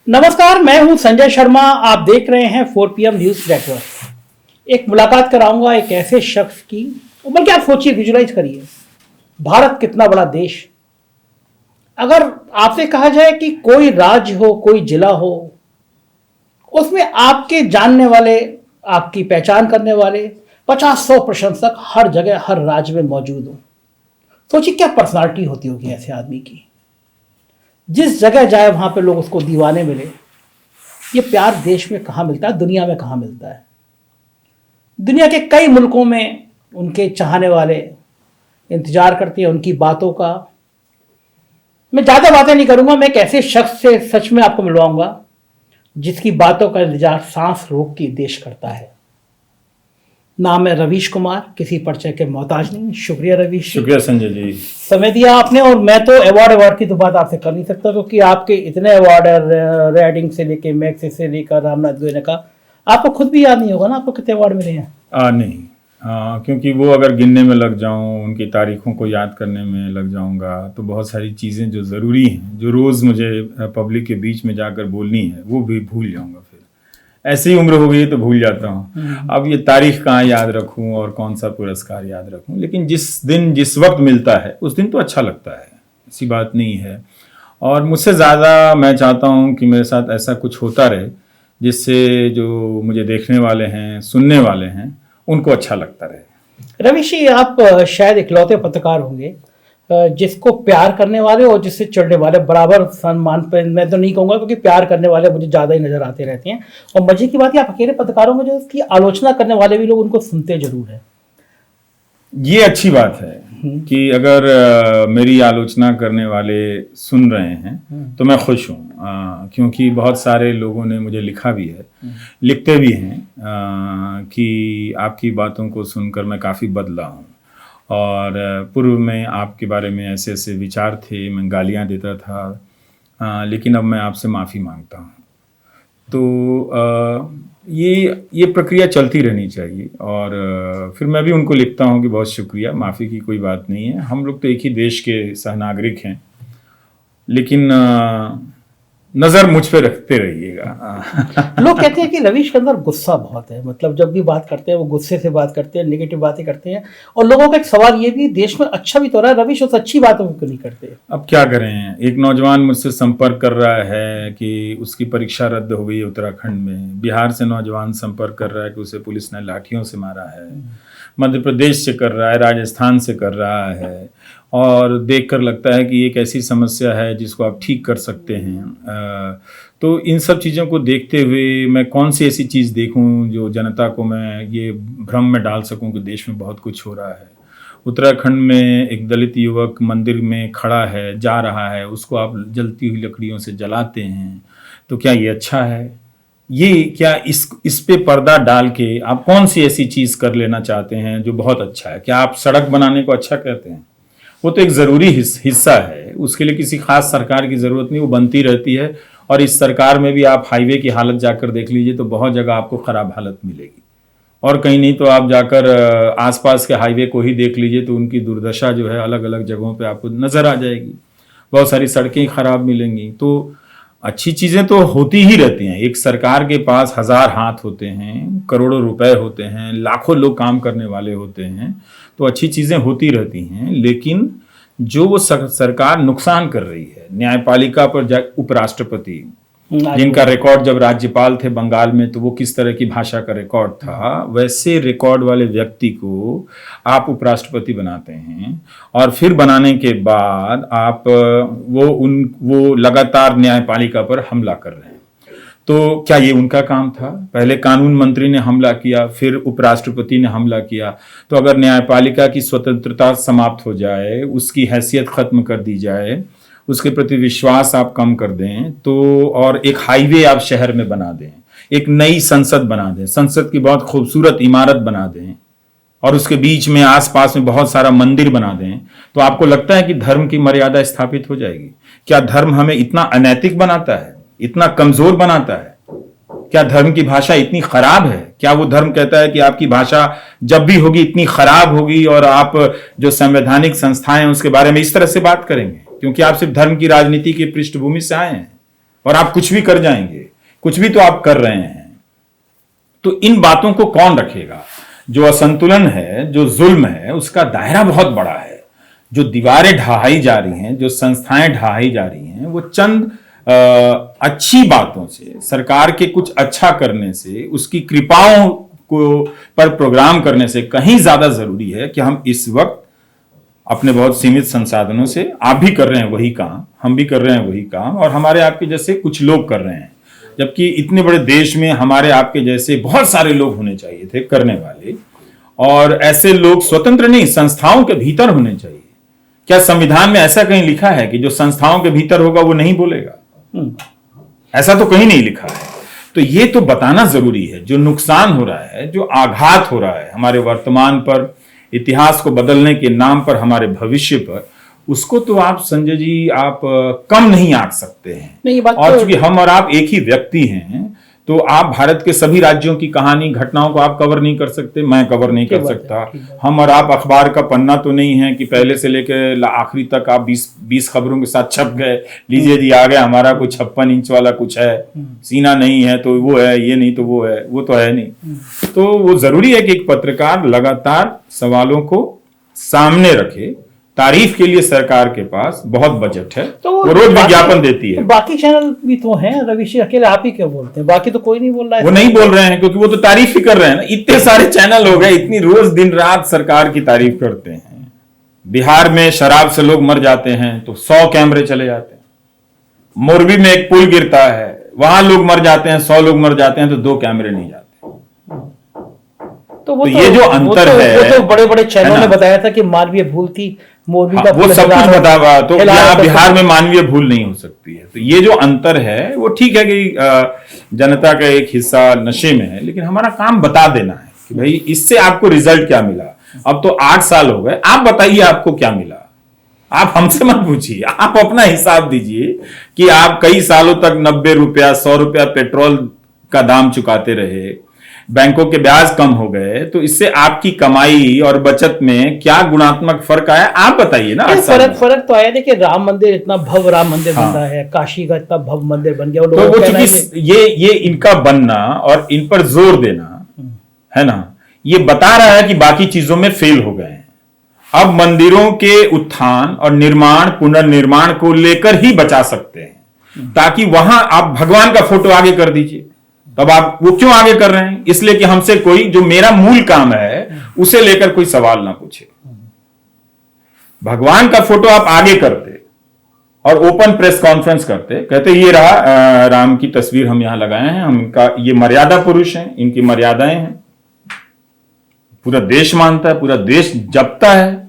नमस्कार, मैं हूं संजय शर्मा। आप देख रहे हैं 4PM न्यूज नेटवर्क। एक मुलाकात कराऊंगा एक ऐसे शख्स की, बल्कि आप सोचिए, विजुलाइज करिए, भारत कितना बड़ा देश। अगर आपसे कहा जाए कि कोई राज्य हो, कोई जिला हो, उसमें आपके जानने वाले, आपकी पहचान करने वाले 50-100 प्रशंसक हर जगह, हर राज्य में मौजूद हो। सोचिए क्या पर्सनालिटी होती होगी ऐसे आदमी की। जिस जगह जाए वहां पे लोग उसको दीवाने मिले। ये प्यार देश में कहाँ मिलता है, दुनिया में कहाँ मिलता है। दुनिया के कई मुल्कों में उनके चाहने वाले इंतजार करते हैं उनकी बातों का। मैं ज़्यादा बातें नहीं करूंगा, मैं एक ऐसे शख्स से सच में आपको मिलवाऊंगा जिसकी बातों का इंतजार सांस रोक के देश करता है। नाम है रवीश कुमार, किसी परिचय के मोहताज नहीं। शुक्रिया रवीश। शुक्रिया संजय जी, समय दिया आपने। और मैं तो अवार्ड की तो बात आपसे कर नहीं सकता, क्योंकि आपके इतने अवार्ड है, रेडिंग से लेके मैक्स से लेकर रामनाथ गोयने का, आपको खुद भी याद नहीं होगा ना आपको कितने अवार्ड मिले हैं। नहीं, क्योंकि वो अगर गिनने में लग जाऊं, उनकी तारीखों को याद करने में लग जाऊंगा, तो बहुत सारी चीज़ें जो ज़रूरी हैं, जो रोज़ मुझे पब्लिक के बीच में जाकर बोलनी है, वो भी भूल जाऊंगा। फिर ऐसी उम्र हो गई तो भूल जाता हूँ। अब ये तारीख कहाँ याद रखूँ और कौन सा पुरस्कार याद रखूँ, लेकिन जिस दिन जिस वक्त मिलता है उस दिन तो अच्छा लगता है, ऐसी बात नहीं है। और मुझसे ज़्यादा मैं चाहता हूँ कि मेरे साथ ऐसा कुछ होता रहे जिससे जो मुझे देखने वाले हैं, सुनने वाले हैं, उनको अच्छा लगता रहे। रवीश जी, आप शायद इकलौते पत्रकार होंगे जिसको प्यार करने वाले और जिससे चिढ़ने वाले बराबर सम्मान पे, मैं तो नहीं कहूँगा, क्योंकि प्यार करने वाले मुझे ज़्यादा ही नजर आते रहते हैं। और मजे की बात है, आप अकेले पत्रकार होंगे जो उसकी आलोचना करने वाले भी लोग उनको सुनते जरूर हैं। ये अच्छी बात है कि अगर मेरी आलोचना करने वाले सुन रहे हैं तो मैं खुश हूँ, क्योंकि बहुत सारे लोगों ने मुझे लिखा भी है, लिखते भी हैं कि आपकी बातों को सुनकर मैं काफ़ी बदला हूँ और पूर्व में आपके बारे में ऐसे ऐसे विचार थे, मैं गालियाँ देता था, लेकिन अब मैं आपसे माफ़ी मांगता हूँ। तो ये प्रक्रिया चलती रहनी चाहिए। और फिर मैं भी उनको लिखता हूँ कि बहुत शुक्रिया, माफ़ी की कोई बात नहीं है, हम लोग तो एक ही देश के सहनागरिक हैं, लेकिन नज़र मुझ पे रखते रहिएगा। लोग कहते हैं कि रवीश के अंदर गुस्सा बहुत है, मतलब जब भी बात करते हैं वो गुस्से से बात करते हैं, नेगेटिव बातें करते हैं। और लोगों का एक सवाल ये भी, देश में अच्छा भी तो रहा है रवीश, उस अच्छी बातों को क्यों नहीं करते। अब क्या करें, एक नौजवान मुझसे संपर्क कर रहा है कि उसकी परीक्षा रद्द हो गई उत्तराखंड में, बिहार से नौजवान संपर्क कर रहा है कि उसे पुलिस ने लाठियों से मारा है, मध्य प्रदेश से कर रहा है, राजस्थान से कर रहा है, और देखकर लगता है कि एक ऐसी समस्या है जिसको आप ठीक कर सकते हैं। तो इन सब चीज़ों को देखते हुए मैं कौन सी ऐसी चीज़ देखूं जो जनता को मैं ये भ्रम में डाल सकूं कि देश में बहुत कुछ हो रहा है। उत्तराखंड में एक दलित युवक मंदिर में खड़ा है, जा रहा है, उसको आप जलती हुई लकड़ियों से जलाते हैं, तो क्या ये अच्छा है? ये क्या इस पे पर्दा डाल के आप कौन सी ऐसी चीज़ कर लेना चाहते हैं जो बहुत अच्छा है? क्या आप सड़क बनाने को अच्छा कहते हैं? वो तो एक ज़रूरी हिस्सा है, उसके लिए किसी खास सरकार की ज़रूरत नहीं, वो बनती रहती है। और इस सरकार में भी आप हाईवे की हालत जाकर देख लीजिए तो बहुत जगह आपको ख़राब हालत मिलेगी, और कहीं नहीं तो आप जाकर आसपास के हाईवे को ही देख लीजिए तो उनकी दुर्दशा जो है अलग अलग जगहों पे आपको नज़र आ जाएगी। बहुत सारी सड़कें ख़राब मिलेंगी। तो अच्छी चीज़ें तो होती ही रहती हैं। एक सरकार के पास 1000 हाथ होते हैं, करोड़ों रुपए होते हैं, लाखों लोग काम करने वाले होते हैं, तो अच्छी चीज़ें होती रहती हैं। लेकिन जो वो सरकार नुकसान कर रही है, न्यायपालिका पर उपराष्ट्रपति जिनका रिकॉर्ड जब राज्यपाल थे बंगाल में तो वो किस तरह की भाषा का रिकॉर्ड था, वैसे रिकॉर्ड वाले व्यक्ति को आप उपराष्ट्रपति बनाते हैं, और फिर बनाने के बाद आप वो लगातार न्यायपालिका पर हमला कर रहे हैं। तो क्या ये उनका काम था? पहले कानून मंत्री ने हमला किया, फिर उपराष्ट्रपति ने हमला किया। तो अगर न्यायपालिका की स्वतंत्रता समाप्त हो जाए, उसकी हैसियत खत्म कर दी जाए, उसके प्रति विश्वास आप कम कर दें, तो और एक हाईवे आप शहर में बना दें, एक नई संसद बना दें, संसद की बहुत खूबसूरत इमारत बना दें, और उसके बीच में आसपास में बहुत सारा मंदिर बना दें, तो आपको लगता है कि धर्म की मर्यादा स्थापित हो जाएगी? क्या धर्म हमें इतना अनैतिक बनाता है, इतना कमजोर बनाता है? क्या धर्म की भाषा इतनी खराब है? क्या वो धर्म कहता है कि आपकी भाषा जब भी होगी इतनी खराब होगी और आप जो संवैधानिक संस्थाएं हैं उसके बारे में इस तरह से बात करेंगे, क्योंकि आप सिर्फ धर्म की राजनीति की पृष्ठभूमि से आए हैं? और आप कुछ भी कर जाएंगे, कुछ भी तो आप कर रहे हैं। तो इन बातों को कौन रखेगा? जो असंतुलन है, जो जुल्म है, उसका दायरा बहुत बड़ा है। जो दीवारें ढहाई जा रही हैं, जो संस्थाएं ढहाई जा रही हैं, वो चंद अच्छी बातों से, सरकार के कुछ अच्छा करने से, उसकी कृपाओं को पर प्रोग्राम करने से कहीं ज्यादा जरूरी है कि हम इस वक्त अपने बहुत सीमित संसाधनों से, आप भी कर रहे हैं वही काम, हम भी कर रहे हैं वही काम, और हमारे आपके जैसे कुछ लोग कर रहे हैं। जबकि इतने बड़े देश में हमारे आपके जैसे बहुत सारे लोग होने चाहिए थे करने वाले, और ऐसे लोग स्वतंत्र नहीं, संस्थाओं के भीतर होने चाहिए। क्या संविधान में ऐसा कहीं लिखा है कि जो संस्थाओं के भीतर होगा वो नहीं बोलेगा? ऐसा तो कहीं नहीं लिखा है। तो ये तो बताना जरूरी है। जो नुकसान हो रहा है, जो आघात हो रहा है हमारे वर्तमान पर, इतिहास को बदलने के नाम पर हमारे भविष्य पर, उसको तो आप संजय जी आप कम नहीं आंक सकते हैं। नहीं, ये बात और तो... चूंकि हम और आप एक ही व्यक्ति हैं, तो आप भारत के सभी राज्यों की कहानी, घटनाओं को आप कवर नहीं कर सकते, मैं कवर नहीं कर सकता। हम और आप अखबार का पन्ना तो नहीं है कि पहले से लेकर आखिरी तक आप 20 खबरों के साथ छप गए, लीजिए जी आ गया हमारा कोई 56 इंच वाला कुछ है, सीना नहीं है तो वो है, ये नहीं तो वो है, वो तो है नहीं। तो वो जरूरी है कि एक पत्रकार लगातार सवालों को सामने रखे। तारीफ के लिए सरकार के पास बहुत बजट है, तो वो रोज विज्ञापन देती है। बाकी चैनल भी तो हैं, रवि सिंह अकेले आप ही क्यों बोलते हैं? बाकी तो कोई नहीं बोल रहा है। वो नहीं बोल रहे हैं क्योंकि वो तो तारीफ ही कर रहे हैं ना। इतने सारे चैनल हो गए, इतनी रोज दिन रात सरकार की तारीफ करते हैं। बिहार में शराब से लोग मर जाते हैं तो 100 कैमरे चले जाते हैं। मोरबी में एक पुल गिरता है, वहां लोग मर जाते हैं, 100 लोग मर जाते हैं तो 2 कैमरे नहीं जाते। तो ये जो अंतर है, वो तो बड़े बड़े चैनलों ने बताया था कि मानवीय भूल थी, मोरबी का वो सब कुछ बता हुआ। तो यहाँ बिहार में मानवीय भूल नहीं हो सकती है। तो ये जो अंतर है वो ठीक है कि जनता का एक हिस्सा नशे में है, लेकिन हमारा काम बता देना है कि भाई इससे आपको रिजल्ट क्या मिला। अब तो 8 साल हो गए, आप बताइए आपको क्या मिला। आप हमसे मत पूछिए, आप अपना हिसाब दीजिए कि आप कई सालों तक 90 रुपया 100 रुपया पेट्रोल का दाम चुकाते रहे, बैंकों के ब्याज कम हो गए, तो इससे आपकी कमाई और बचत में क्या गुणात्मक फर्क आया, आप बताइए ना। फर्क तो आया। देखिए राम मंदिर, इतना भव्य राम मंदिर बन रहा है, काशी का इतना भव्य मंदिर बन गया। तो वो चूंकि ये इनका बनना और इन पर जोर देना है ना, ये बता रहा है कि बाकी चीजों में फेल हो गए हैं। अब मंदिरों के उत्थान और निर्माण, पुनर्निर्माण को लेकर ही बचा सकते हैं, ताकि वहां आप भगवान का फोटो आगे कर दीजिए। तब आप वो क्यों आगे कर रहे हैं? इसलिए कि हमसे कोई जो मेरा मूल काम है उसे लेकर कोई सवाल ना पूछे। भगवान का फोटो आप आगे करते और ओपन प्रेस कॉन्फ्रेंस करते, कहते ये रहा राम की तस्वीर हम यहां लगाए हैं, हमका ये मर्यादा पुरुष हैं, इनकी मर्यादाएं हैं, पूरा देश मानता है, पूरा देश जपता है,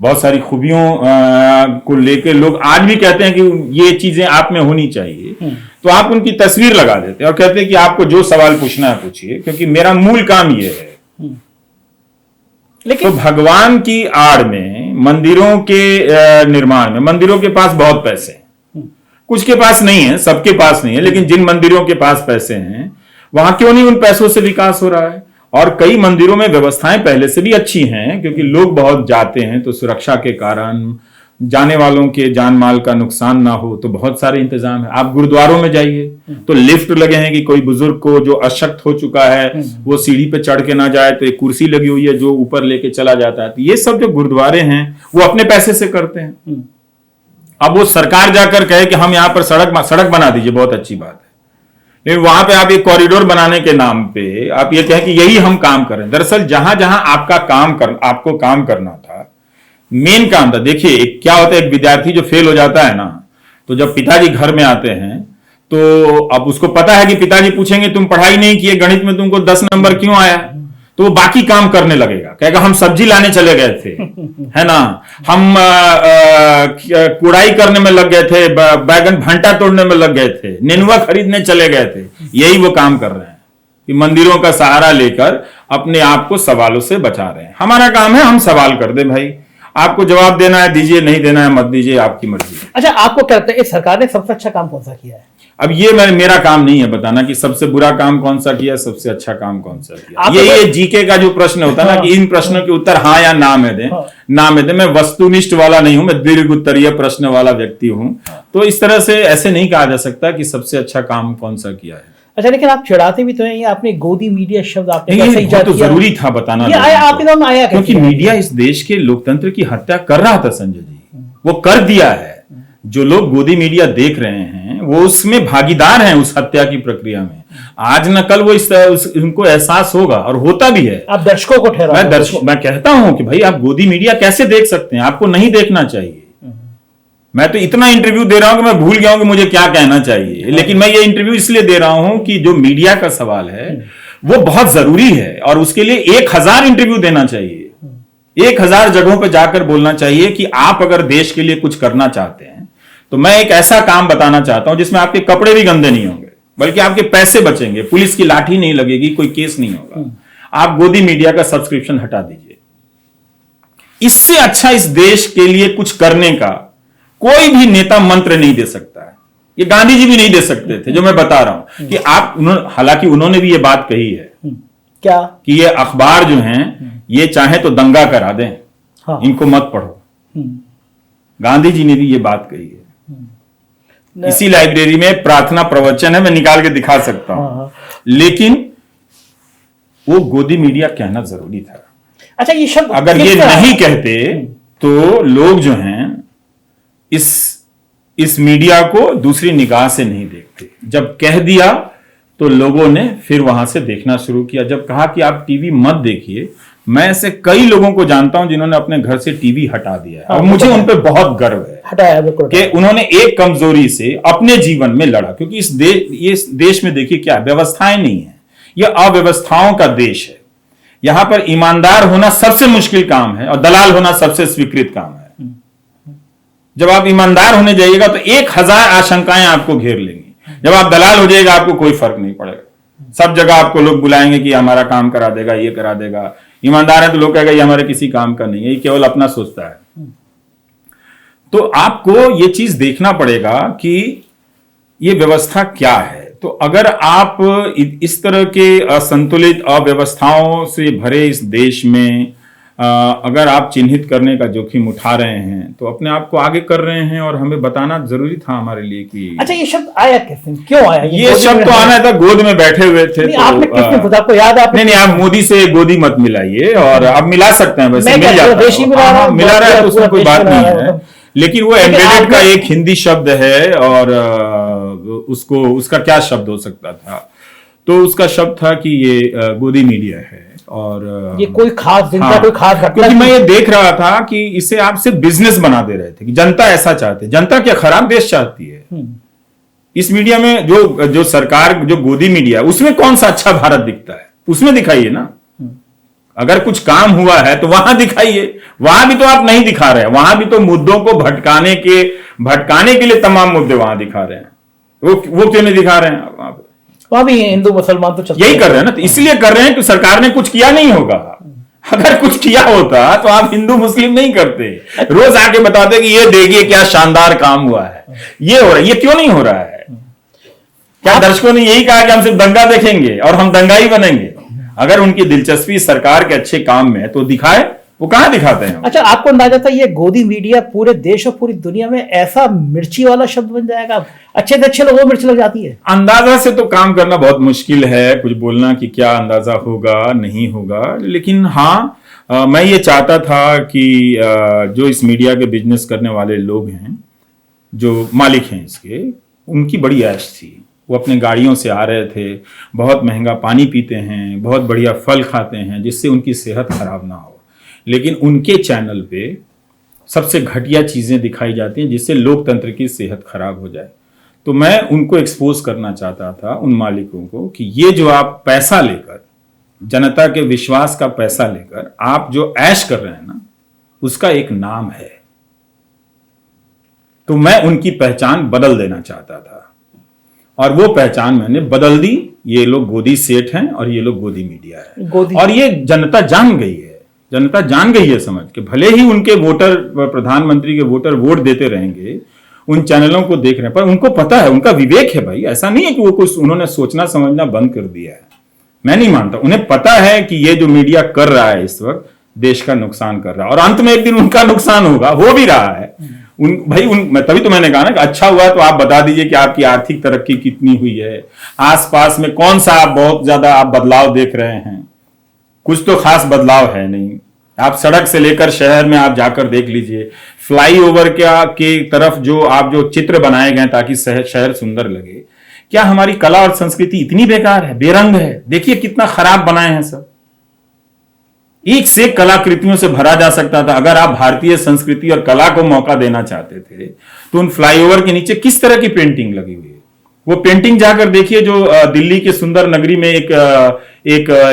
बहुत सारी खूबियों को लेकर लोग आज भी कहते हैं कि ये चीजें आप में होनी चाहिए। तो आप उनकी तस्वीर लगा देते और कहते हैं कि आपको जो सवाल पूछना है पूछिए, क्योंकि मेरा मूल काम ये है। लेकिन तो भगवान की आड़ में, मंदिरों के निर्माण में, मंदिरों के पास बहुत पैसे हैं, कुछ के पास नहीं है, सबके पास नहीं है, लेकिन जिन मंदिरों के पास पैसे हैं वहां क्यों नहीं उन पैसों से विकास हो रहा है? और कई मंदिरों में व्यवस्थाएं पहले से भी अच्छी हैं, क्योंकि लोग बहुत जाते हैं तो सुरक्षा के कारण, जाने वालों के जान माल का नुकसान ना हो, तो बहुत सारे इंतजाम है। आप गुरुद्वारों में जाइए तो लिफ्ट लगे हैं कि कोई बुजुर्ग को जो अशक्त हो चुका है वो सीढ़ी पे चढ़ के ना जाए, तो एक कुर्सी लगी हुई है जो ऊपर लेके चला जाता है। तो ये सब जो गुरुद्वारे हैं वो अपने पैसे से करते हैं। अब वो सरकार जाकर कहे कि हम यहाँ पर सड़क बना दीजिए, बहुत अच्छी बात है, लेकिन वहां पे आप एक कॉरिडोर बनाने के नाम पे आप ये कहें कि यही हम काम करें। दरअसल जहां जहां आपको काम करना था, मेन काम था। देखिए क्या होता है, एक विद्यार्थी जो फेल हो जाता है ना, तो जब पिताजी घर में आते हैं तो अब उसको पता है कि पिताजी पूछेंगे तुम पढ़ाई नहीं किए, गणित में तुमको 10 नंबर क्यों आया, तो वो बाकी काम करने लगेगा, कहेगा हम सब्जी लाने चले गए थे, है ना, हम कुड़ाई करने में लग गए थे, बैगन भंटा तोड़ने में लग गए थे, नेनुआ खरीदने चले गए थे। यही वो काम कर रहे हैं कि मंदिरों का सहारा लेकर अपने आप को सवालों से बचा रहे हैं। हमारा काम है हम सवाल कर दे भाई, आपको जवाब देना है दीजिए, नहीं देना है मत दीजिए, आपकी मर्जी है। अच्छा, आपको क्या लगता है इस सरकार ने सबसे अच्छा काम कौन सा किया है? अब ये मेरा काम नहीं है बताना कि सबसे बुरा काम कौन सा किया, सबसे अच्छा काम कौन सा किया। ये जीके का जो प्रश्न होता है ना, कि इन प्रश्नों के उत्तर हाँ या ना में दें, ना में दें। मैं वस्तुनिष्ठ वाला नहीं हूं, मैं दीर्घ उत्तरीय प्रश्न वाला व्यक्ति हूं। तो इस तरह से ऐसे नहीं कहा जा सकता कि सबसे अच्छा काम कौन सा किया है। अच्छा, लेकिन आप चिढ़ाते भी तो हैं, ये आपने गोदी मीडिया शब्द आपने कैसे ये इजाद तो किया? जरूरी था बताना, ये आया आपके नाम आया कैसे? क्योंकि मीडिया इस देश के लोकतंत्र की हत्या कर रहा था संजय जी, वो कर दिया है। जो लोग गोदी मीडिया देख रहे हैं वो उसमें भागीदार हैं, उस हत्या की प्रक्रिया में। आज न कल वो उनको एहसास होगा, और होता भी है। आप दर्शकों को ठहरा, मैं कहता हूं कि भाई आप गोदी मीडिया कैसे देख सकते हैं, आपको नहीं देखना चाहिए। मैं तो इतना इंटरव्यू दे रहा हूं कि मैं भूल गया हूं कि मुझे क्या कहना चाहिए। लेकिन मैं ये इंटरव्यू इसलिए दे रहा हूं कि जो मीडिया का सवाल है वो बहुत जरूरी है, और उसके लिए 1000 इंटरव्यू देना चाहिए, 1000 जगहों पर जाकर बोलना चाहिए कि आप अगर देश के लिए कुछ करना चाहते हैं तो मैं एक ऐसा काम बताना चाहता हूं जिसमें आपके कपड़े भी गंदे नहीं होंगे, बल्कि आपके पैसे बचेंगे, पुलिस की लाठी नहीं लगेगी, कोई केस नहीं होगा। आप गोदी मीडिया का सब्सक्रिप्शन हटा दीजिए। इससे अच्छा इस देश के लिए कुछ करने का कोई भी नेता मंत्र नहीं दे सकता है। ये गांधी जी भी नहीं दे सकते थे, जो मैं बता रहा हूं कि आप हालांकि उन्होंने भी ये बात कही है क्या कि ये अखबार जो हैं ये चाहे तो दंगा करा दें, हाँ। इनको मत पढ़ो। गांधी जी ने भी ये बात कही है। इसी लाइब्रेरी में प्रार्थना प्रवचन है, मैं निकाल के दिखा सकता हूं। हाँ। लेकिन वो गोदी मीडिया कहना जरूरी था। अच्छा, ये शब्द अगर ये नहीं कहते तो लोग जो हैं इस मीडिया को दूसरी निगाह से नहीं देखते। जब कह दिया तो लोगों ने फिर वहां से देखना शुरू किया। जब कहा कि आप टीवी मत देखिए, मैं ऐसे कई लोगों को जानता हूं जिन्होंने अपने घर से टीवी हटा दिया है, और मुझे उन पर बहुत गर्व है हटाया बिल्कुल कि उन्होंने एक कमजोरी से अपने जीवन में लड़ा। क्योंकि इस देश में देखिए क्या व्यवस्थाएं नहीं है, यह अव्यवस्थाओं का देश है। यहां पर ईमानदार होना सबसे मुश्किल काम है और दलाल होना सबसे स्वीकृत काम है। जब आप ईमानदार होने जाइएगा तो 1000 आशंकाएं आपको घेर लेंगी। जब आप दलाल हो जाएगा आपको कोई फर्क नहीं पड़ेगा। सब जगह आपको लोग बुलाएंगे कि हमारा काम करा देगा, ये करा देगा। ईमानदार है तो लोग कहेगा ये हमारे किसी काम का नहीं है, ये केवल अपना सोचता है। तो आपको ये चीज देखना पड़ेगा कि ये व्यवस्था क्या है। तो अगर आप इस तरह के असंतुलित अव्यवस्थाओं से भरे इस देश में अगर आप चिन्हित करने का जोखिम उठा रहे हैं तो अपने आप को आगे कर रहे हैं, और हमें बताना जरूरी था हमारे लिए कि अच्छा, ये शब्द आया कैसे, क्यों आया? ये शब्द तो आना था, गोद में बैठे हुए थे तो आपने किसने पूछा? आपको याद है? नहीं, आप मोदी से गोदी मत मिलाइए, और आप मिला सकते हैं, वैसे मिल जाता है, मिला रहा है तो उसमें कोई बात नहीं है। लेकिन वो एम्बेडेड का एक हिंदी शब्द है, और उसका क्या शब्द हो सकता था? तो उसका शब्द था कि ये गोदी मीडिया है, और ये कोई खास दिन का कोई खास घटना। क्योंकि मैं ये देख रहा था कि इसे आप सिर्फ बिजनेस बना दे रहे थे कि जनता ऐसा चाहती है। जनता क्या खराब देश चाहती है? इस मीडिया में जो सरकार, जो गोदी मीडिया, उसमें कौन सा अच्छा भारत दिखता है? उसमें दिखाइए ना। अगर कुछ काम हुआ है तो वहां दिखाइए। वहां भी तो आप नहीं दिखा रहे हैं। वहां भी तो मुद्दों को भटकाने के लिए तमाम मुद्दे वहां दिखा रहे हैं। वो क्यों नहीं दिखा रहे हैं? वहां भी हिंदू मुसलमान तो यही कर रहे हैं ना। तो इसलिए कर रहे हैं कि सरकार ने कुछ किया नहीं होगा। अगर कुछ किया होता तो आप हिंदू मुस्लिम नहीं करते, रोज आके बताते कि ये देखिए क्या शानदार काम हुआ है, ये हो रहा है। ये क्यों नहीं हो रहा है? क्या दर्शकों ने यही कहा कि हम सिर्फ दंगा देखेंगे और हम दंगाई बनेंगे? अगर उनकी दिलचस्पी सरकार के अच्छे काम में है तो दिखाए, वो कहां दिखाते हैं? अच्छा, आपको अंदाजा था ये गोदी मीडिया पूरे देश और पूरी दुनिया में ऐसा मिर्ची वाला शब्द बन जाएगा? अच्छे से अच्छे लोगों को मिर्च लग जाती है। अंदाजा से तो काम करना बहुत मुश्किल है, कुछ बोलना कि क्या अंदाजा होगा नहीं होगा। लेकिन हाँ, मैं ये चाहता था कि जो इस मीडिया के बिजनेस करने वाले लोग हैं, जो मालिक हैं इसके, उनकी बड़ी ऐश थी। वो अपने गाड़ियों से आ रहे थे, बहुत महंगा पानी पीते हैं, बहुत बढ़िया फल खाते हैं, जिससे उनकी सेहत खराब ना हो। लेकिन उनके चैनल पे सबसे घटिया चीजें दिखाई जाती हैं, जिससे लोकतंत्र की सेहत खराब हो जाए। तो मैं उनको एक्सपोज करना चाहता था, उन मालिकों को, कि ये जो आप पैसा लेकर, जनता के विश्वास का पैसा लेकर आप जो ऐश कर रहे हैं ना, उसका एक नाम है। तो मैं उनकी पहचान बदल देना चाहता था, और वो पहचान मैंने बदल दी। ये लोग गोदी सेठ हैं और ये लोग गोदी मीडिया है, और ये जनता जान गई है। जनता जान गई है समझ के, भले ही उनके वोटर, प्रधानमंत्री के वोटर वोट देते रहेंगे, उन चैनलों को देख रहे हैं, पर उनको पता है, उनका विवेक है भाई। ऐसा नहीं है कि वो कुछ उन्होंने सोचना समझना बंद कर दिया है, मैं नहीं मानता। उन्हें पता है कि ये जो मीडिया कर रहा है इस वक्त देश का नुकसान कर रहा है, और अंत में एक दिन उनका नुकसान होगा, हो भी रहा है। तभी तो मैंने कहा ना कि अच्छा हुआ तो आप बता दीजिए कि आपकी आर्थिक तरक्की कितनी हुई है, आसपास में कौन सा आप बहुत ज्यादा आप बदलाव देख रहे हैं। कुछ तो खास बदलाव है नहीं। आप सड़क से लेकर शहर में आप जाकर देख लीजिए, फ्लाईओवर के तरफ जो चित्र बनाए गए ताकि शहर सुंदर लगे, क्या हमारी कला और संस्कृति इतनी बेकार है, बेरंग है? देखिए कितना खराब बनाए हैं सब। एक से कलाकृतियों से भरा जा सकता था। अगर आप भारतीय संस्कृति और कला को मौका देना चाहते थे तो उन फ्लाईओवर के नीचे किस तरह की पेंटिंग लगी हुई है, वो पेंटिंग जाकर देखिए जो दिल्ली के सुंदर नगरी में एक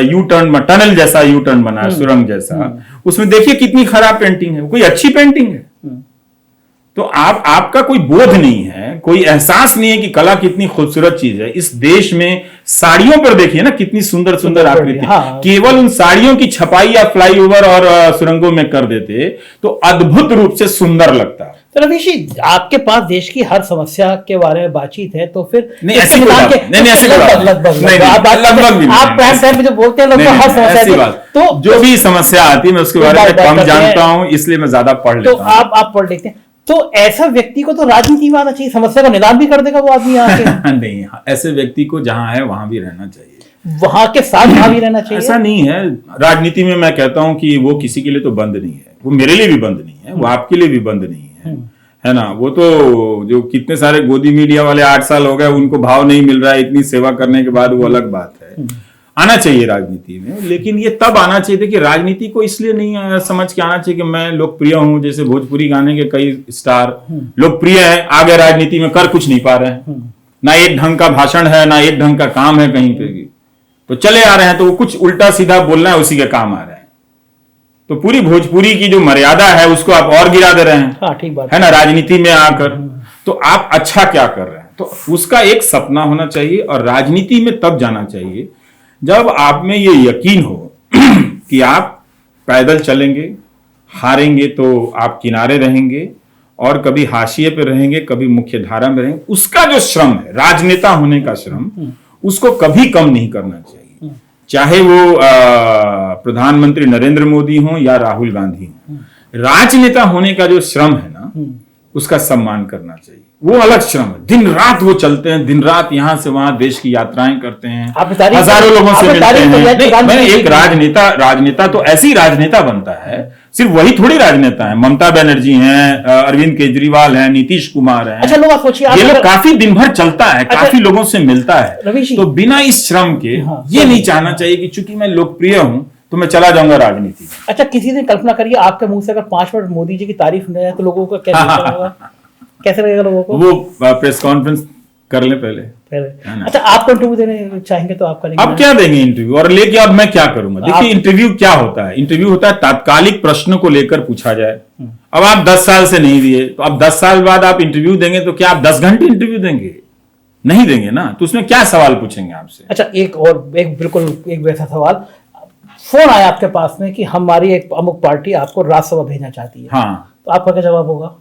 यू टर्न, टनल जैसा यू टर्न बना है, सुरंग जैसा, उसमें देखिए कितनी खराब पेंटिंग है। कोई अच्छी पेंटिंग है? तो आपका कोई बोध नहीं है, कोई एहसास नहीं है कि कला कितनी खूबसूरत चीज है। इस देश में साड़ियों पर देखिए ना कितनी सुंदर सुंदर आकृति, हाँ। केवल उन साड़ियों की छपाई या फ्लाईओवर और सुरंगों में कर देते तो अद्भुत रूप से सुंदर लगता। तो रवीश जी, आपके पास देश की हर समस्या के बारे में बातचीत है, तो फिर नहीं ऐसी बात लगभग आप प्राइम टाइम में जो बोलते हैं लगभग हर समस्या, तो जो भी समस्या आती है मैं उसके बारे में कम जानता हूं, इसलिए मैं ज्यादा पढ़ लेता हूं। तो आप पढ़ लेते हैं, तो ऐसा व्यक्ति को तो राजनीति में आना चाहिए, समस्या का निदान भी कर देगा वो आदमी आके। नहीं, ऐसे व्यक्ति को जहां है वहां भी रहना चाहिए, वहां के साथ वहां भी रहना चाहिए। ऐसा नहीं है। राजनीति में मैं कहता हूं कि वो किसी के लिए तो बंद नहीं है, वो मेरे लिए भी बंद नहीं है, वो आपके लिए भी बंद नहीं है ना। वो तो जो कितने सारे गोदी मीडिया वाले 8 साल हो गए, उनको भाव नहीं मिल रहा है इतनी सेवा करने के बाद, वो अलग बात है। आना चाहिए राजनीति में, लेकिन ये तब आना चाहिए कि राजनीति को इसलिए नहीं समझ के आना चाहिए कि मैं लोकप्रिय हूं। जैसे भोजपुरी गाने के कई स्टार लोकप्रिय हैं, आगे राजनीति में कर कुछ नहीं पा रहे हैं, ना एक ढंग का भाषण है, ना एक ढंग का काम है कहीं पे भी, तो चले आ रहे हैं, तो वो कुछ उल्टा सीधा बोलना है, उसी के काम आ रहे हैं। तो पूरी भोजपुरी की जो मर्यादा है उसको आप और गिरा दे रहे हैं। हाँ, ठीक बात है ना, राजनीति में आकर। तो आप अच्छा क्या कर रहे हैं? तो उसका एक सपना होना चाहिए, और राजनीति में तब जाना चाहिए जब आप में ये यकीन हो कि आप पैदल चलेंगे, हारेंगे तो आप किनारे रहेंगे, और कभी हाशिए पे रहेंगे, कभी मुख्य धारा में रहेंगे। उसका जो श्रम है, राजनेता होने का श्रम, उसको कभी कम नहीं करना चाहिए। चाहे वो प्रधानमंत्री नरेंद्र मोदी हो या राहुल गांधी हो, राजनेता होने का जो श्रम है ना, उसका सम्मान करना चाहिए। वो अलग श्रम है। दिन रात वो चलते हैं, दिन रात यहां से वहां देश की यात्राएं करते हैं, हजारों लोगों से मिलते हैं। मैं एक राजनेता तो ऐसी राजनेता बनता है, सिर्फ वही थोड़ी राजनेता है। ममता बनर्जी हैं, अरविंद केजरीवाल हैं, नीतीश कुमार हैं। अच्छा, लोग सोचिए, ये लोग काफी दिन भर चलता है, काफी लोगों से मिलता है। तो बिना इस श्रम के ये नहीं चाहना चाहिए कि चूंकि मैं लोकप्रिय हूं तो मैं चला जाऊंगा राजनीति। अच्छा, किसी दिन कल्पना करिए आपके मुंह से अगर 5 मिनट मोदी जी की तारीफ न जाए तो लोगों को क्या लगेगा? कैसे लगेगा लोगों को? वो प्रेस कॉन्फ्रेंस कर ले पहले। अच्छा, आप इंटरव्यू देने चाहेंगे तो आप करेंगे? अब क्या देंगे इंटरव्यू, और लेके अब मैं क्या करूंगा? देखिए, इंटरव्यू क्या होता है? इंटरव्यू होता है तात्कालिक प्रश्न को लेकर पूछा जाए। अब आप 10 साल से नहीं दिए, तो अब 10 साल बाद आप इंटरव्यू देंगे तो क्या आप 10 घंटे इंटरव्यू देंगे? नहीं देंगे ना। तो उसमें क्या सवाल पूछेंगे आपसे? अच्छा, एक वैसा सवाल, फोन आया आपके पास में कि हमारी एक अमुक पार्टी आपको राज्यसभा भेजना चाहती है, हाँ, तो आपका क्या जवाब होगा?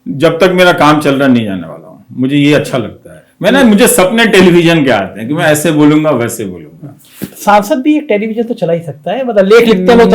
जब तक मेरा काम चल रहा नहीं जाने वाला हूं, मुझे ये अच्छा लगता है। मुझे सपने टेलीविजन के आते हैं कि मैं ऐसे बोलूंगा, वैसे बोलूंगा। सांसद भी एक टेलीविजन तो चला ही सकता है, मतलब लेख लिखते हैं लोग,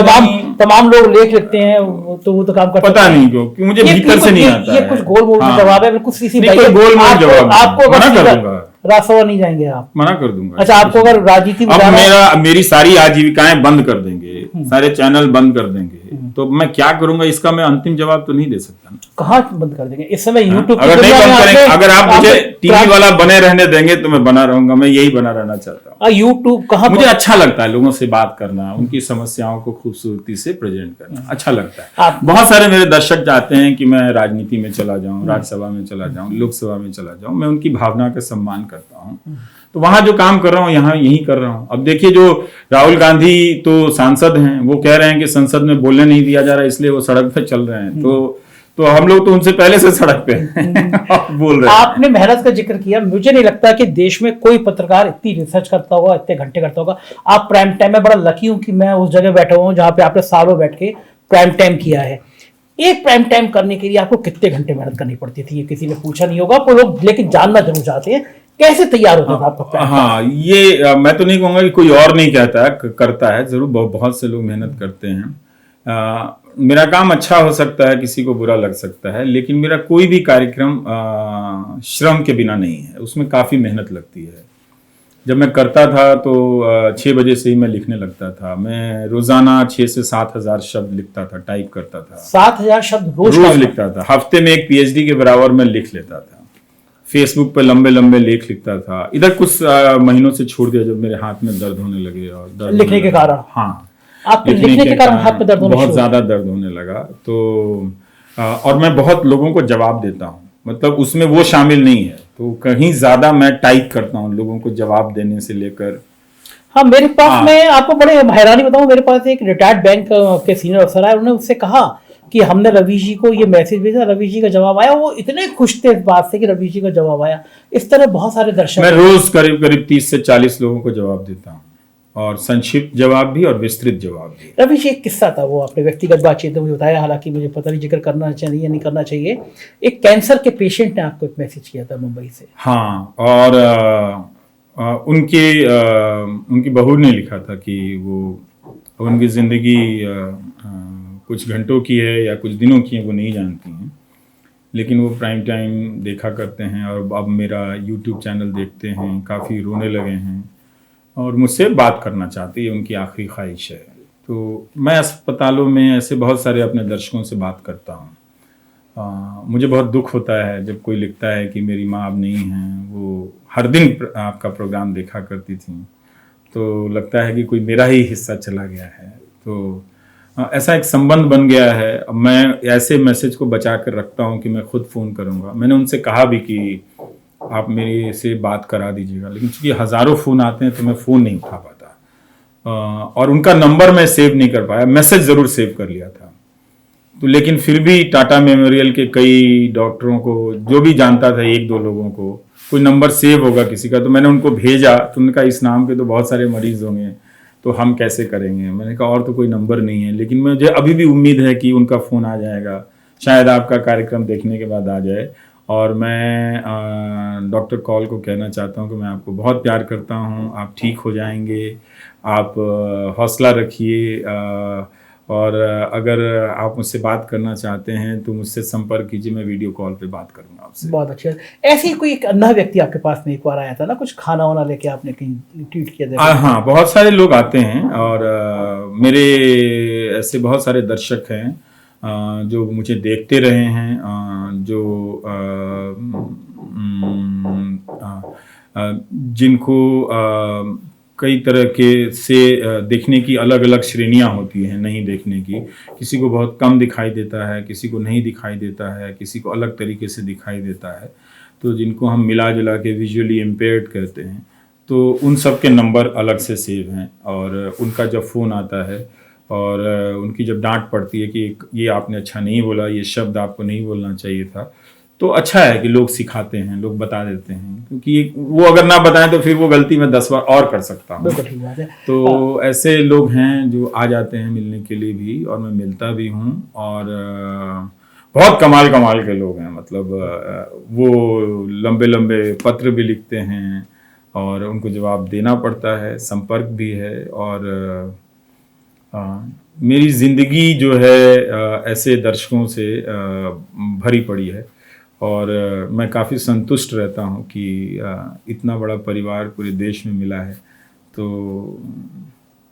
तमाम लोग लेख लिखते हैं, तो वो तो काम करते हैं। पता नहीं क्यों, कि मुझे भीतर से नहीं आता है। ये कुछ गोल मोल जवाब है, कुछ किसी गोल मोल जवाब आपको मना कर दूंगा, राज्यसभा नहीं जाएंगे आप? मना कर दूंगा। अच्छा, आपको अगर राजनीति अब मेरी सारी आजीविकाएं बंद कर देंगे, सारे चैनल बंद कर देंगे, तो मैं क्या करूंगा इसका मैं अंतिम जवाब तो नहीं दे सकता ना। कहाँ बंद कर देंगे इस समय? यूट्यूब अगर नहीं बंद करेंगे, अगर आप मुझे टीवी वाला बने रहने देंगे तो मैं बना रहूंगा। मैं यही बना रहना चाहता हूँ। यूट्यूब कहाँ? मुझे अच्छा लगता है लोगों से बात करना, उनकी समस्याओं को खूबसूरती से प्रेजेंट करना अच्छा लगता है। बहुत सारे मेरे दर्शक चाहते हैं कि मैं राजनीति में चला जाऊं, राज्यसभा में चला जाऊं, लोकसभा में चला जाऊं। मैं उनकी भावना का सम्मान करता हूं, तो वहां जो काम कर रहा हूं यहाँ यही कर रहा हूं। अब देखिए, जो राहुल गांधी तो सांसद हैं, वो कह रहे हैं कि संसद में बोलने नहीं दिया जा रहा, इसलिए वो सड़क पर चल रहे हैं। तो तो हम लोग तो उनसे पहले से सड़क पे हैं। बोल रहे हैं। आपने मेहनत का जिक्र किया, मुझे नहीं लगता कि देश में कोई पत्रकार इतनी रिसर्च करता होगा, इतने घंटे करता होगा। आप प्राइम टाइम में, बड़ा लकी हूं कि मैं उस जगह बैठा हुआ हूं जहां पे आपने सालों बैठ के प्राइम टाइम किया है। एक प्राइम टाइम करने के लिए आपको कितने घंटे मेहनत करनी पड़ती थी, ये किसी ने पूछा नहीं होगा, पर लोग लेकिन जानना जरूर चाहते हैं कैसे तैयार होता था आपका प्राइम टाइम? हाँ, ये मैं तो नहीं कहूंगा कि कोई और नहीं कहता है, करता है जरूर, बहुत से लोग मेहनत करते हैं। मेरा काम अच्छा हो सकता है, किसी को बुरा लग सकता है, लेकिन मेरा कोई भी कार्यक्रम श्रम के बिना नहीं है, उसमें काफ़ी मेहनत लगती है। जब मैं करता था तो 6 बजे से ही मैं लिखने लगता था। मैं रोजाना 6 से 7 हजार शब्द लिखता था, टाइप करता था। 7,000 शब्द रोज लिखता था। हफ्ते में एक पीएचडी के बराबर मैं लिख लेता था। फेसबुक पे लंबे लंबे लेख लिखता था। इधर कुछ महीनों से छोड़ दिया जब मेरे हाथ में दर्द होने लगे, और दर्द लिखने के कारण। हाँ, आपके लिखने के कारण हाथ में दर्द होने बहुत ज्यादा दर्द होने लगा। तो और मैं बहुत लोगों को जवाब देता हूँ, मतलब उसमें वो शामिल नहीं है, तो कहीं ज्यादा मैं टाइप करता हूँ लोगों को जवाब देने से लेकर। हाँ, मेरे पास मैं आपको बड़े हैरानी बताऊं, मेरे पास एक रिटायर्ड बैंक के सीनियर अफसर आए, उन्होंने उससे कहा कि हमने रवि जी को ये मैसेज भेजा, रवि जी का जवाब आया। वो इतने खुश थे इस बात से कि रवि जी का जवाब आया। इस तरह बहुत सारे दर्शक, मैं रोज करीब करीब 30 से 40 लोगों को जवाब देता हूँ, और संक्षिप्त जवाब भी और विस्तृत जवाब भी। रवि जी, एक किस्सा था, वो आपने व्यक्तिगत बातचीत में मुझे बताया, हालांकि मुझे पता नहीं जिक्र करना चाहिए या नहीं करना चाहिए। एक कैंसर के पेशेंट ने आपको एक मैसेज किया था मुंबई से। हाँ, और उनकी बहू ने लिखा था कि वो उनकी जिंदगी कुछ घंटों की है या कुछ दिनों की है, वो नहीं जानती हैं, लेकिन वो प्राइम टाइम देखा करते हैं और अब मेरा यूट्यूब चैनल देखते हैं, काफ़ी रोने लगे हैं और मुझसे बात करना चाहती है, उनकी आखिरी ख्वाहिश है। तो मैं अस्पतालों में ऐसे बहुत सारे अपने दर्शकों से बात करता हूँ। मुझे बहुत दुख होता है जब कोई लिखता है कि मेरी माँ अब नहीं है, वो हर दिन आपका प्रोग्राम देखा करती थी, तो लगता है कि कोई मेरा ही हिस्सा चला गया है। तो ऐसा एक संबंध बन गया है। अब मैं ऐसे मैसेज को बचा कर रखता हूँ कि मैं खुद फ़ोन करूँगा। मैंने उनसे कहा भी कि आप मेरे से बात करा दीजिएगा, लेकिन चूंकि हज़ारों फ़ोन आते हैं तो मैं फ़ोन नहीं उठा पाता, और उनका नंबर मैं सेव नहीं कर पाया। मैसेज ज़रूर सेव कर लिया था, तो लेकिन फिर भी टाटा मेमोरियल के कई डॉक्टरों को, जो भी जानता था, 1-2 लोगों को कोई नंबर सेव होगा किसी का, तो मैंने उनको भेजा। तो उन्होंने कहा इस नाम के तो बहुत सारे मरीज़ होंगे, तो हम कैसे करेंगे। मैंने कहा और तो कोई नंबर नहीं है, लेकिन मुझे अभी भी उम्मीद है कि उनका फ़ोन आ जाएगा, शायद आपका कार्यक्रम देखने के बाद आ जाए। और मैं डॉक्टर कॉल को कहना चाहता हूं कि मैं आपको बहुत प्यार करता हूं, आप ठीक हो जाएंगे, आप हौसला रखिए, और अगर आप मुझसे बात करना चाहते हैं तो मुझसे संपर्क कीजिए, मैं वीडियो कॉल पे बात करूंगा आपसे। बहुत अच्छा। ऐसे ही कोई एक अन्ना व्यक्ति आपके पास में एक बार आया था ना, कुछ खाना वाना लेके आपने कहीं ट्वीट किया था? हाँ, बहुत सारे लोग आते हैं, और मेरे ऐसे बहुत सारे दर्शक हैं जो मुझे देखते रहे हैं, जो जिनको कई तरह के से देखने की अलग अलग श्रेणियां होती हैं, नहीं देखने की। किसी को बहुत कम दिखाई देता है, किसी को नहीं दिखाई देता है, किसी को अलग तरीके से दिखाई देता है। तो जिनको हम मिला जुला के विजुअली इम्पेयर्ड कहते हैं, तो उन सब के नंबर अलग से सेव हैं, और उनका जब फ़ोन आता है और उनकी जब डांट पड़ती है कि ये आपने अच्छा नहीं बोला, ये शब्द आपको नहीं बोलना चाहिए था, तो अच्छा है कि लोग सिखाते हैं, लोग बता देते हैं, क्योंकि वो अगर ना बताएं तो फिर वो गलती मैं 10 बार और कर सकता हूँ। तो ऐसे लोग हैं जो आ जाते हैं मिलने के लिए भी, और मैं मिलता भी हूँ। और बहुत कमाल के लोग हैं, मतलब वो लंबे लंबे पत्र भी लिखते हैं और उनको जवाब देना पड़ता है, संपर्क भी है। और मेरी ज़िंदगी जो है ऐसे दर्शकों से भरी पड़ी है, और मैं काफ़ी संतुष्ट रहता हूँ कि इतना बड़ा परिवार पूरे देश में मिला है। तो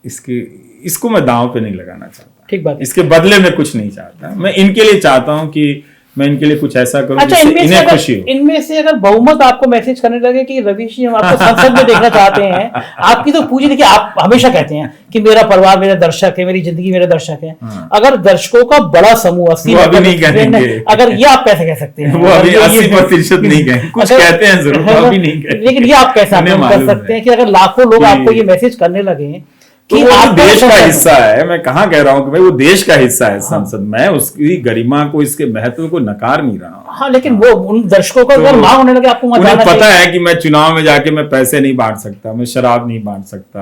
इसको मैं दांव पे नहीं लगाना चाहता। ठीक बात है। इसके बदले में कुछ नहीं चाहता। मैं इनके लिए चाहता हूँ कि मैं इनके लिए कुछ ऐसा करूं अच्छा, जिससे इन्हें खुशी हो। इनमें से अगर बहुमत आपको मैसेज करने लगे कि रवि जी हम आपको संसद में देखना चाहते हैं, आपकी तो पूजी देखिए, आप हमेशा कहते हैं कि मेरा परिवार मेरा दर्शक है, मेरी जिंदगी मेरा दर्शक है। अगर दर्शकों का बड़ा समूह 80, अगर ये आप कैसे कह सकते हैं? वो अभी 80% नहीं कहेंगे, कुछ कहते हैं जरूर, अभी नहीं कहेंगे। लेकिन ये आप कैसे कर सकते हैं कि अगर लाखों लोग आपको ये मैसेज करने लगे तो कि वो आपका देश का संसद- हिस्सा है। मैं कहाँ कह रहा हूँ कि भाई वो देश का हिस्सा है संसद। मैं उसकी गरिमा को, इसके महत्व को नकार नहीं रहा हूँ। हाँ, लेकिन वो उन दर्शकों को अगर मांग होने लगे आपको वहां उन्हें जाना पता चाहिए। है कि मैं चुनाव में जाके मैं पैसे नहीं बांट सकता, मैं शराब नहीं बांट सकता,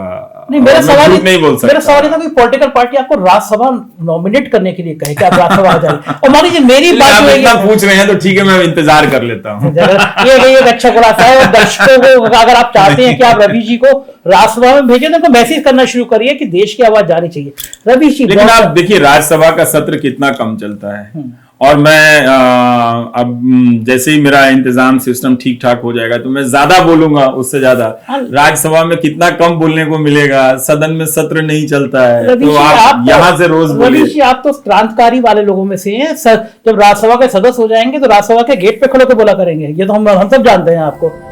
नहीं, मेरा और मैं सवाल झूठ नहीं बोल सकता। मेरा सवाल ये था, कोई पॉलिटिकल पार्टी आपको राज्यसभा नॉमिनेट करने के लिए कहे कि आप राज्यसभा आ जाए। और मान लीजिए मेरी चलिए, बात आप जो है इतना ये- पूछ रहे हैं तो ठीक है, मैं इंतजार कर लेता हूँ। ये एक अच्छा खुलासा है। और दर्शकों को अगर आप चाहते हैं कि आप रवि जी को राज्यसभा में भेजें तो मैसेज करना शुरू करिए कि देश की आवाज जानी चाहिए। रवि जी लेकिन बहुत- आप देखिए राज्यसभा का सत्र कितना कम चलता है, और मैं अब जैसे ही मेरा इंतजाम सिस्टम ठीक ठाक हो जाएगा तो मैं ज्यादा बोलूंगा, उससे ज्यादा। हाँ। राज्यसभा में कितना कम बोलने को मिलेगा, सदन में सत्र नहीं चलता है, रवि तो जी, आप तो- यहाँ से रोज रवि बोलिए। जी, आप तो क्रांतिकारी वाले लोगों में से हैं। जब राज्यसभा के सदस्य हो जाएंगे तो राज्यसभा के गेट पे खड़े होकर बोला करेंगे, ये तो हम सब जानते हैं आपको।